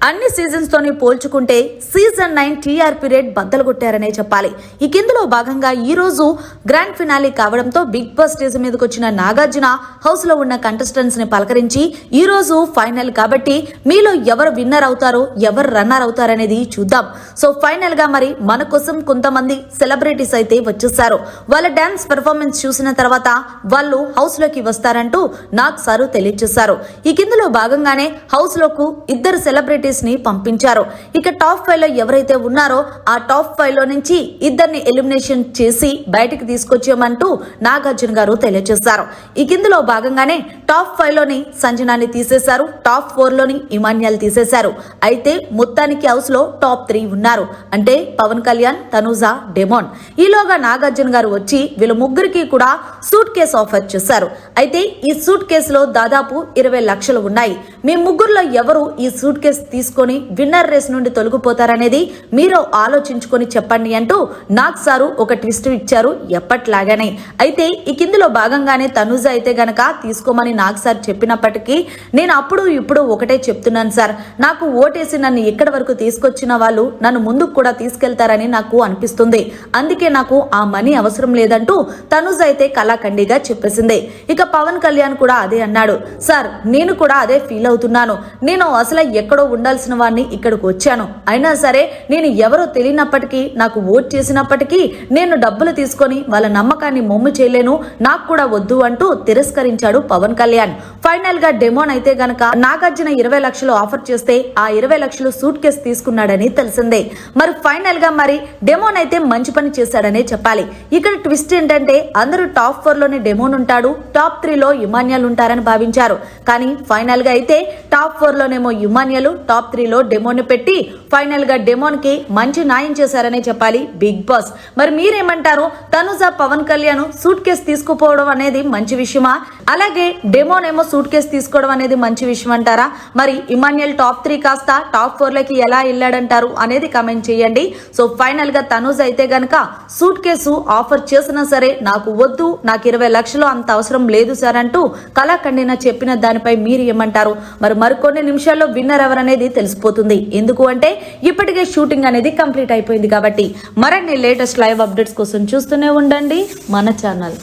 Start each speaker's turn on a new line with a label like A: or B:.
A: అన్ని సీజన్స్ తోని పోల్చుకుంటే సీజన్ 9 టీఆర్పీ రేట్ బద్దలు కొట్టారనే చెప్పాలి. ఈ కిందలో భాగంగా ఈ రోజు గ్రాండ్ ఫినాలే కావడంతో బిగ్ బాస్ స్టేజ్ మీదకి వచ్చిన నాగార్జున హౌస్ లో ఉన్న కంటెస్టెంట్స్ ని పలకరించి ఈ రోజు ఫైనల్ కాబట్టి మీలో ఎవరు విన్నర్ అవుతారో ఎవరు రన్నర్ అవుతారనేది చూద్దాం. సో ఫైనల్ గా మరి మన కోసం కొంతమంది సెలబ్రిటీస్ అయితే వచ్చేసారు. వాళ్ళ డాన్స్ పెర్ఫార్మెన్స్ చూసిన తర్వాత వాళ్ళు హౌస్ లోకి వస్తారంటూ నాగ్ సారు తెలియజేశారు. ఈ కిందలో భాగంగానే హౌస్ లోకు ఇద్దరు సెలబ్రిటీస్ ని పంపించారు. ఇక టాప్ 5 లో ఎవరైతే ఉన్నారో ఆ టాప్ 5 లో నుంచి ఇద్దరిని ఎలిమినేషన్ చేసి బయటికి తీసుకొచ్చామంటూ నాగార్జున గారు తెలియజేశారు. ఈ కిందలో భాగంగానే టాప్ 5 లోని సంజనాని తీసేశారు, టాప్ 4 లోని ఇమాన్యుయల్ తీసేశారు. అయితే మొత్తానికి హౌస్ లో టాప్ 3 ఉన్నారు. అంటే పవన్ కళ్యాణ్, తనూజ, డెమోన్. ఈలోగా నాగార్జున గారు వచ్చి వీళ్ళ ముగ్గురికి కూడా సూట్ కేసు ఆఫర్ చేశారు. అయితే ఈ సూట్ కేసులో దాదాపు 20 లక్షలు ఉన్నాయి. మీ ముగ్గురులో ఎవరు ఈ సూట్ కేసు తీసుకొని విన్నర్ రేస్ నుండి తొలగిపోతారనేది మీరు ఆలోచించుకొని చెప్పండి అంటూ నాగ్ సారు ఒక ట్విస్ట్ ఇచ్చారు ఎప్పట్లాగానే. అయితే ఈ కిందలో భాగంగానే తనూజ అయితే గనక తీసుకోమని నాగ్ సార్ చెప్పినప్పటికీ నేను అప్పుడు ఇప్పుడు ఒకటే చెప్తున్నాను సార్, నాకు ఓటేసి నన్ను ఇక్కడి వరకు తీసుకొచ్చిన వాళ్ళు నన్ను ముందుకు కూడా తీసుకెళ్తారని నాకు అనిపిస్తుంది. అందుకే నాకు ఆ మనీ అవసరం లేదంటూ తనూజ అయితే కళాఖండిగా చెప్పేసింది. ఇక పవన్ కళ్యాణ్ కూడా అదే అన్నాడు. సార్ నేను కూడా అదే ఫీల్ అవుతున్నాను. నేను అసలు ఎక్కడో ఉండాల్సిన వాడిని ఇక్కడికి వచ్చాను. అయినా సరే నేను ఎవరో తెలియనప్పటికీ నాకు ఓట్ చేసినప్పటికీ నేను డబ్బులు తీసుకొని వాళ్ళ నమ్మకాన్ని మొమ్ము చేయలేను, నాకు కూడా వద్దు అంటూ తిరస్కరించాడు పవన్ కళ్యాణ్. ఫైనల్ గా డెమోన్ అయితే గనక నాగార్జున 20 లక్షలు ఆఫర్ చేస్తే ఆ 20 లక్షలు సూట్ కేసు తీసుకున్నాడని తెలిసిందే. మరి ఫైనల్ గా మరి డెమోన్ అయితే మంచి పని చేశాడనే చెప్పాలి. ఇక్కడ ట్విస్ట్ ఏంటంటే అందరూ టాప్ 4 లోని డెమోన్ ఉంటాడు, టాప్ 3 లో ఇమాన్యుయల్ ఉంటారని భావించారు. కానీ ఫైనల్ గా అయితే టాప్ 4 లోనేమో ఇమాన్యుయల్, టాప్ 3 లో డెమోన్ పెట్టి ఫైనల్ గా డెమోన్ కి మంచి న్యాయం చేశారనే చెప్పాలి బిగ్ బాస్. మరి మీరేమంటారు? తనుజ పవన్ కళ్యాణ్ సూట్ కేసు తీసుకుపోవడం అనేది మంచి విషయమా, అలాగే డెమోన్ ఏమో సూట్ కేసు తీసుకోవడం అనేది మంచి విషయం అంటారా? మరి ఇమాన్యుయల్ టాప్ 3 కాస్త టాప్ 4 లకి ఎలా వెళ్ళాడంటారు అనేది కమెంట్ చేయండి. సో ఫైనల్ గా తనుజ అయితే గనక సూట్ కేసు ఆఫర్ చేసినా సరే నాకు వద్దు, నాకు 20 లక్షలు అంత అవసరం లేదు సార్ అంటూ కళాఖండిన చెప్పిన దానిపై మీరు ఏమంటారు? మరి మరికొన్ని నిమిషాల్లో విన్నర్ ఎవరనేది తెలిసిపోతుంది. ఎందుకు అంటే ఇప్పటికే షూటింగ్ అనేది కంప్లీట్ అయిపోయింది కాబట్టి. మరిన్ని లేటెస్ట్ లైవ్ అప్డేట్స్ కోసం చూస్తూనే ఉండండి మన ఛానల్.